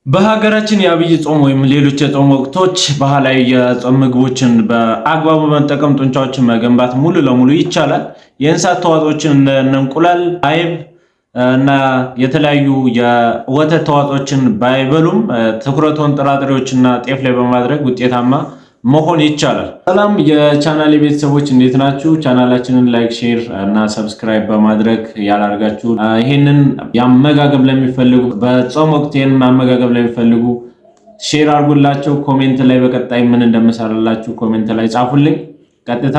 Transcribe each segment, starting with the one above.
በሀገራችን የአብይ ጾም ወይም ሌሎች የጾም ወቅቶች ባህላዊ የጾም ምግቦችን በአግባቡ መጠቀም ጡንቻዎችን መገንባት ሙሉ ለሙሉ ይቻላል። የእንስሳት ተዋጽኦችን እንደ እንቁላል፣ አይብ እና የተለያዩ የወተት ተዋጽኦችን ባይበሉም ትኩረቱን ጥራጥሬዎችና ጤፍ ላይ በማድረግ ውጤታማ መሆን ይቻላል። ሰላም የቻናሌ ቤተሰቦች እንዴት ናችሁ? ቻናላችንን ላይክ፣ ሼር እና ሰብስክራይብ በማድረግ ያላርጋችሁ ይሄንን ያመጋገብ ለሚፈልጉ በጾም ወቅት ይሄን ማመጋገብ ለሚፈልጉ ሼር አድርጉላቸው። ኮሜንት ላይ በቀጣይ ምን እንደምሰራላችሁ ኮሜንት ላይ ጻፉልኝ። ቀጥታ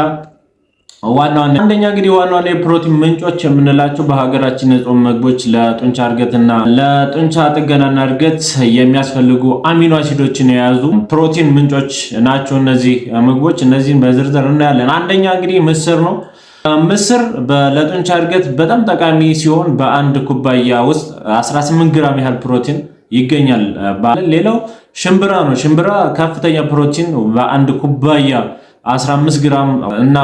አንደኛ እንግዲህ ዋና የፕሮቲን ምንጮች የምንላቸው በሀገራችን የጾም ምግቦች ለጡንቻ እድገትና ለጡንቻ ጥገናና እድገት የሚያስፈልጉ አሚኖ አሲዶችን የያዙ ፕሮቲን ምንጮች ናቸው እነዚህ ምግቦች። እነዚህን በዝርዝር እናያለን። አንደኛ እንግዲህ ምስር ነው። ምስር ለጡንቻ እድገት በጣም ጠቃሚ ሲሆን በአንድ ኩባያ ውስጥ 18 ግራም ያህል ፕሮቲን ይገኛል። ሌላው ሽምብራ ነው። ሽምብራ ከፍተኛ ፕሮቲን በአንድ ኩባያ 15 ግራም እና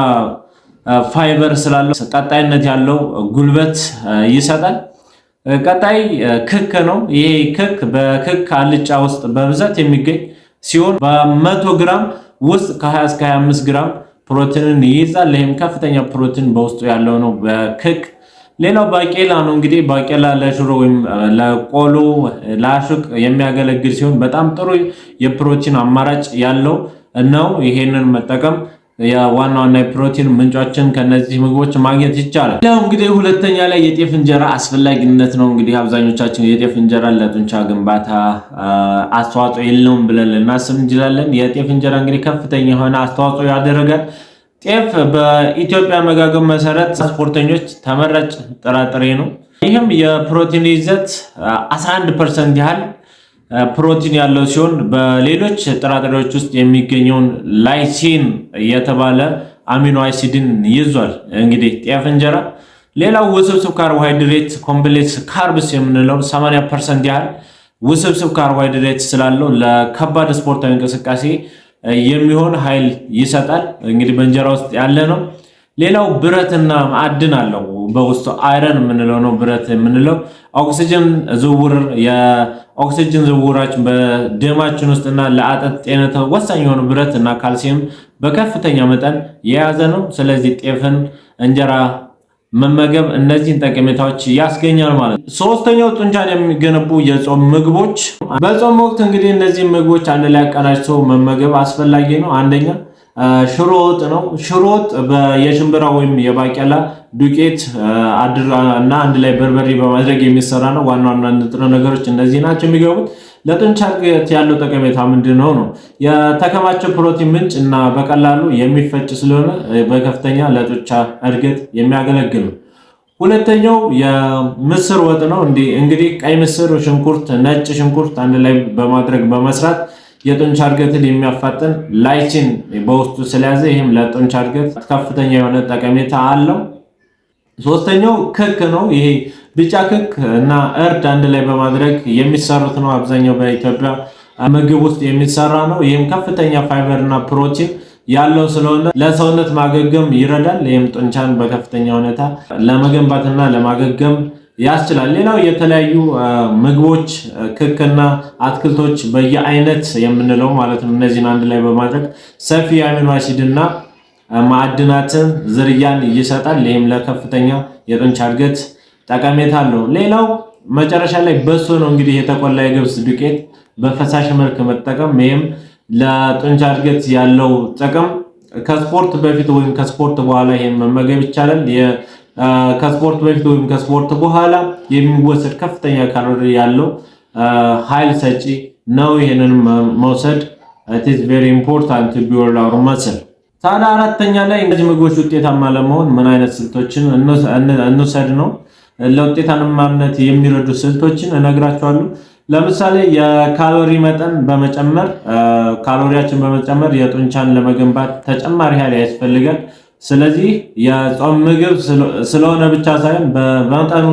ፋይበር ስላለው ቀጣይነት ያለው ጉልበት ይሰጣል። ቀጣይ ክክ ነው። ይሄ ክክ በክክ አልጫ ውስጥ በብዛት የሚገኝ ሲሆን በ100 ግራም ውስጥ ከ20 እስከ 25 ግራም ፕሮቲንን ይይዛል። ይሄም ከፍተኛ ፕሮቲን በውስጡ ያለው ነው በክክ። ሌላው ባቄላ ነው። እንግዲህ ባቄላ ለሽሮ ወይም ለቆሎ ለአሹቅ የሚያገለግል ሲሆን በጣም ጥሩ የፕሮቲን አማራጭ ያለው ነው። ይሄንን መጠቀም ዋና የፕሮቲን ምንጮችን ከነዚህ ምግቦች ማግኘት ይቻላል። ሌላው እንግዲህ ሁለተኛ ላይ የጤፍ እንጀራ አስፈላጊነት ነው። እንግዲህ አብዛኞቻችን የጤፍ እንጀራ ለጡንቻ ግንባታ አስተዋጽኦ የለውም ብለን ልናስብ እንችላለን። የጤፍ እንጀራ እንግዲህ ከፍተኛ የሆነ አስተዋጽኦ ያደርጋል። ጤፍ በኢትዮጵያ አመጋገብ መሰረት ስፖርተኞች ተመራጭ ጥራጥሬ ነው። ይህም የፕሮቲን ይዘት 11% ያህል ፕሮቲን ያለው ሲሆን በሌሎች ጥራጥሬዎች ውስጥ የሚገኘውን ላይሲን የተባለ አሚኖ አሲድን ይዟል። እንግዲህ ጤፍ እንጀራ ሌላው ውስብስብ ካርቦሃይድሬት ኮምፕሌክስ ካርብስ የምንለው 80% ያህል ውስብስብ ካርቦሃይድሬት ስላለው ለከባድ ስፖርታዊ እንቅስቃሴ የሚሆን ኃይል ይሰጣል። እንግዲህ በእንጀራ ውስጥ ያለ ነው። ሌላው ብረትና ማዕድን አለው በውስጡ አይረን የምንለው ነው። ብረት የምንለው ኦክሲጅን ዝውውራችን በደማችን ውስጥና ለአጥንት ጤንነት ወሳኝ የሆኑ ብረት እና ካልሲየም በከፍተኛ መጠን የያዘ ነው። ስለዚህ ጤፍን እንጀራ መመገብ እነዚህን ጠቀሜታዎች ያስገኛል ማለት ነው። ሶስተኛው ጡንቻን የሚገነቡ የጾም ምግቦች። በጾም ወቅት እንግዲህ እነዚህ ምግቦች አንድ ላይ አቀናጅቶ መመገብ አስፈላጊ ነው። አንደኛ ሽሮ ወጥ ነው። ሽሮ ወጥ የሽምብራ ወይም የባቄላ ዱቄት እና አንድ ላይ በርበሬ በማድረግ የሚሰራ ነው። ዋና ንጥረ ነገሮች እነዚህ ናቸው የሚገቡት። ለጡንቻ እድገት ያለው ጠቀሜታ ምንድነው ነው? የተከማቸው ፕሮቲን ምንጭ እና በቀላሉ የሚፈጭ ስለሆነ በከፍተኛ ለጡንቻ እድገት የሚያገለግል ነው። ሁለተኛው የምስር ወጥ ነው። እንግዲህ ቀይ ምስር፣ ሽንኩርት፣ ነጭ ሽንኩርት አንድ ላይ በማድረግ በመስራት የጡንቻ እድገትን የሚያፋጥን ላይሲን በውስጡ ስለያዘ ይህም ለጡንቻ እድገት ከፍተኛ የሆነ ጠቀሜታ አለው። ሶስተኛው ክክ ነው። ይሄ ቢጫ ክክ እና እርድ አንድ ላይ በማድረግ የሚሰሩት ነው። አብዛኛው በኢትዮጵያ ምግብ ውስጥ የሚሰራ ነው። ይህም ከፍተኛ ፋይበር እና ፕሮቲን ያለው ስለሆነ ለሰውነት ማገገም ይረዳል። ይህም ጡንቻን በከፍተኛ ሁኔታ ለመገንባትና ለማገገም ያስችላል። ሌላው የተለያዩ ምግቦች ክክና አትክልቶች በየአይነት የምንለው ማለት ነው። እነዚህን አንድ ላይ በማድረግ ሰፊ አሚኖ አሲድ እና ማዕድናትን ዝርያን ይሰጣል። ይህም ለከፍተኛ የጡንቻ እድገት ጠቀሜታ አለው። ሌላው መጨረሻ ላይ በሶ ነው። እንግዲህ የተቆላ የገብስ ዱቄት በፈሳሽ መልክ መጠቀም ይህም ለጡንቻ እድገት ያለው ጥቅም ከስፖርት በፊት ወይም ከስፖርት በኋላ ይህን መመገብ ይቻላል። ከስፖርት በፊት ወይም ከስፖርት በኋላ የሚወሰድ ከፍተኛ ካሎሪ ያለው ኃይል ሰጪ ነው። ይሄንን መውሰድ it is very important to build our muscle። ታዲያ አራተኛ ላይ እነዚህ ምግቦች ውጤታማ ለመሆን ምን አይነት ስልቶችን እንውሰድ ነው? ለውጤታማነት የሚረዱ ስልቶችን እነግራችኋለሁ። ለምሳሌ የካሎሪ መጠን በመጨመር ካሎሪያችን በመጨመር የጡንቻን ለመገንባት ተጨማሪ ኃይል ያስፈልጋል። ስለዚህ የጾም ምግብ ስለሆነ ብቻ ሳይሆን በመጠኑ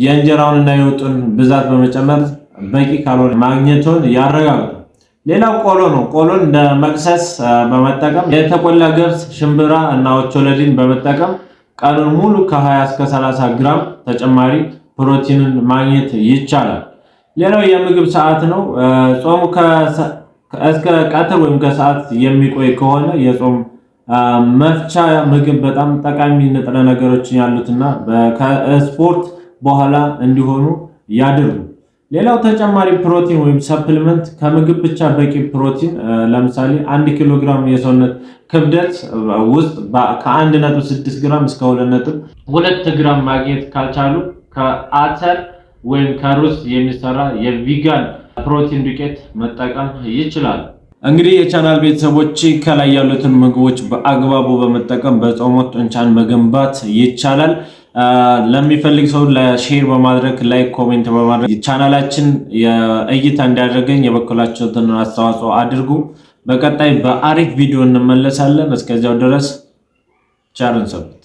የእንጀራውንና የወጡን ብዛት በመጨመር በቂ ካሎሪ ማግኘቱን ያረጋግጡ። ሌላው ቆሎ ነው። ቆሎን እንደ መክሰስ በመጠቀም የተቆላ ገብስ፣ ሽምብራ እና ኦቾሎኒን በመጠቀም ቀኑን ሙሉ ከ20 እስከ 30 ግራም ተጨማሪ ፕሮቲንን ማግኘት ይቻላል። ሌላው የምግብ ሰዓት ነው። ጾሙ እስከ ቀትር ወይም ከሰዓት የሚቆይ ከሆነ የጾም መፍቻ ምግብ በጣም ጠቃሚ ንጥረ ነገሮችን ያሉትና ከስፖርት በኋላ እንዲሆኑ ያድርጉ። ሌላው ተጨማሪ ፕሮቲን ወይም ሰፕሊመንት ከምግብ ብቻ በቂ ፕሮቲን ለምሳሌ 1 ኪሎ ግራም የሰውነት ክብደት ውስጥ ከ1.6 ግራም እስከ 2.2 ግራም ማግኘት ካልቻሉ ከአተር ወይም ከሩዝ የሚሰራ የቪጋን ፕሮቲን ዱቄት መጠቀም ይችላል። እንግዲህ የቻናል ቤተሰቦች ከላይ ያሉትን ምግቦች በአግባቡ በመጠቀም በጾም ወቅት ጡንቻን መገንባት ይቻላል። ለሚፈልግ ሰው ለሼር በማድረግ ላይክ ኮሜንት በማድረግ ቻናላችን የእይታ እንዲያደርገኝ የበኩላችሁን አስተዋጽኦ አድርጉ። በቀጣይ በአሪፍ ቪዲዮ እንመለሳለን። እስከዚያው ድረስ ቻርን ሰብት